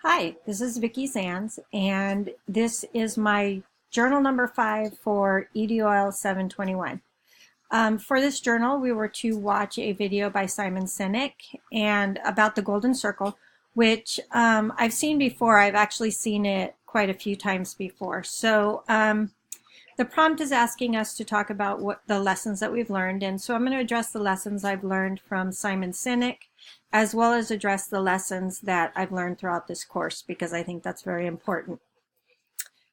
Hi, this is VZANDS, and this is my journal number 5 for EDOL 721. For this journal, we were to watch a video by Simon Sinek and about the golden circle, which I've seen before. I've actually seen it quite a few times before. So the prompt is asking us to talk about what the lessons that we've learned, and so I'm going to address the lessons I've learned from Simon Sinek, as well as address the lessons that I've learned throughout this course, because I think that's very important.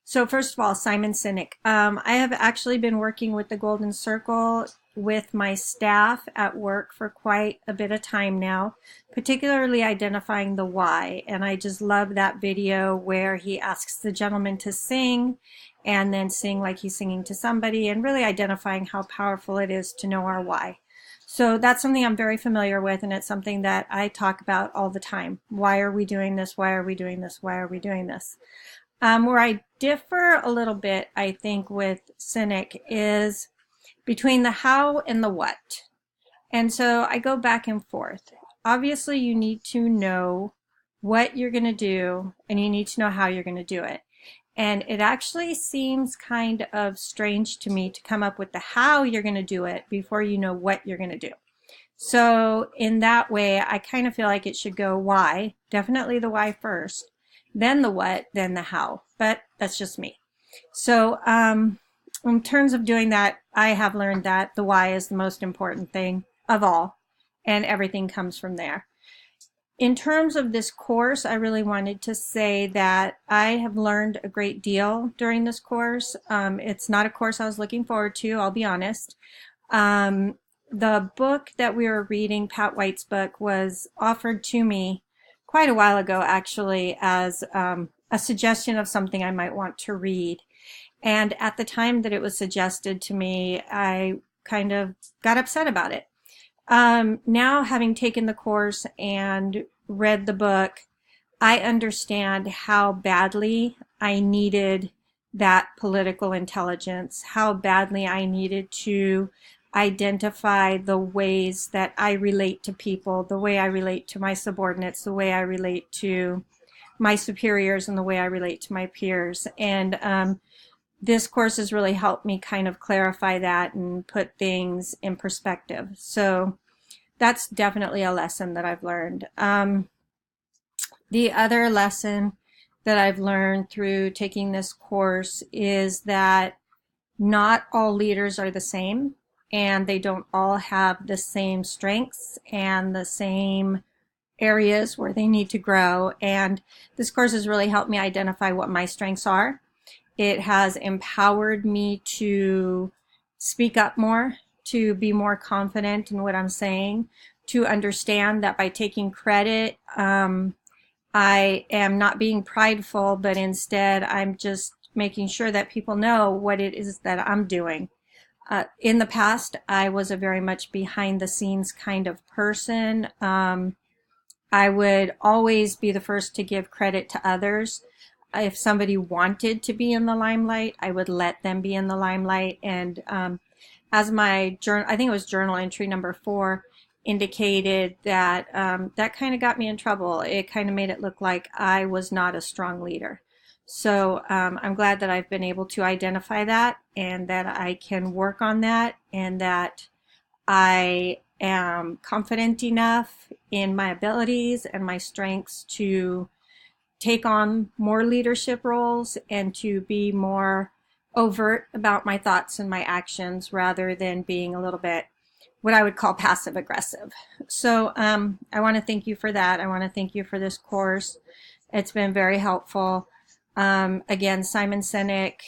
So first of all, Simon Sinek. I have actually been working with the Golden Circle with my staff at work for quite a bit of time now, particularly identifying the why. And I just love that video where he asks the gentleman to sing and then sing like he's singing to somebody, and really identifying how powerful it is to know our why. So that's something I'm very familiar with, and it's something that I talk about all the time. Why are we doing this? Why are we doing this? Why are we doing this? Where I differ a little bit, I think, with Sinek is between the how and the what. And so I go back and forth. Obviously, you need to know what you're going to do, and you need to know how you're going to do it. And it actually seems kind of strange to me to come up with the how you're going to do it before you know what you're going to do. So in that way, I kind of feel like it should go why, definitely the why first, then the what, then the how. But that's just me. So in terms of doing that, I have learned that the why is the most important thing of all, and everything comes from there. In terms of this course, I really wanted to say that I have learned a great deal during this course. It's not a course I was looking forward to, I'll be honest. The book that we were reading, Pat White's book, was offered to me quite a while ago, actually, as a suggestion of something I might want to read. And at the time that it was suggested to me, I kind of got upset about it. Now, having taken the course and read the book, I understand how badly I needed that political intelligence, how badly I needed to identify the ways that I relate to people, the way I relate to my subordinates, the way I relate to my superiors, and the way I relate to my peers. And this course has really helped me kind of clarify that and put things in perspective. So that's definitely a lesson that I've learned. The other lesson that I've learned through taking this course is that not all leaders are the same, and they don't all have the same strengths and the same areas where they need to grow. And this course has really helped me identify what my strengths are. It has empowered me to speak up more, to be more confident in what I'm saying, to understand that by taking credit, I am not being prideful, but instead I'm just making sure that people know what it is that I'm doing. In the past, I was a very much behind the scenes kind of person. I would always be the first to give credit to others. If somebody wanted to be in the limelight, I would let them be in the limelight. And as my journal, I think it was journal entry number 4, indicated that that kind of got me in trouble. It kind of made it look like I was not a strong leader. So I'm glad that I've been able to identify that, and that I can work on that, and that I am confident enough in my abilities and my strengths to take on more leadership roles and to be more overt about my thoughts and my actions, rather than being a little bit what I would call passive aggressive. So I want to thank you for that. I want to thank you for this course. It's been very helpful. Again, Simon Sinek,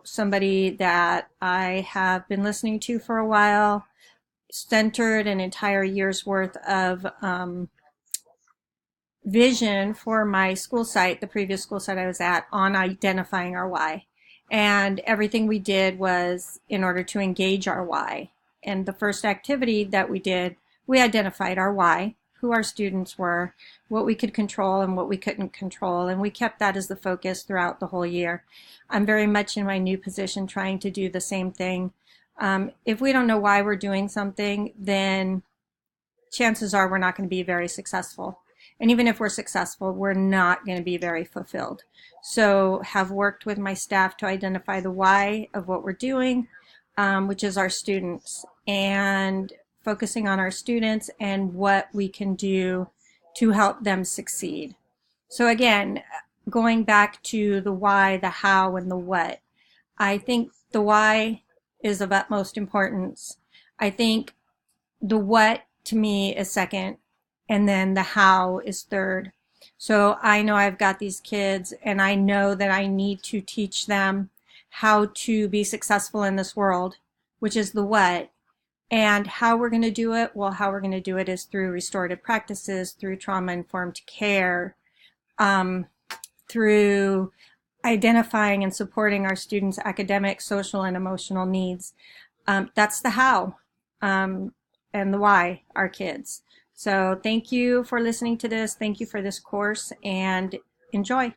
somebody that I have been listening to for a while, centered an entire year's worth of vision for my school site, the previous school site I was at, on identifying our why. And everything we did was in order to engage our why. And the first activity that we did, we identified our why, who our students were, what we could control and what we couldn't control. And we kept that as the focus throughout the whole year. I'm very much in my new position trying to do the same thing. If we don't know why we're doing something, then chances are we're not going to be very successful. And even if we're successful, we're not going to be very fulfilled. So have worked with my staff to identify the why of what we're doing, which is our students, and focusing on our students and what we can do to help them succeed. So again, going back to the why, the how, and the what, I think the why is of utmost importance. I think the what to me is second, and then the how is third. So I know I've got these kids, and I know that I need to teach them how to be successful in this world, which is the what. And how we're going to do it? Well, how we're going to do it is through restorative practices, through trauma-informed care, through identifying and supporting our students' academic, social, and emotional needs. That's the how, and the why, our kids. So thank you for listening to this. Thank you for this course, and enjoy.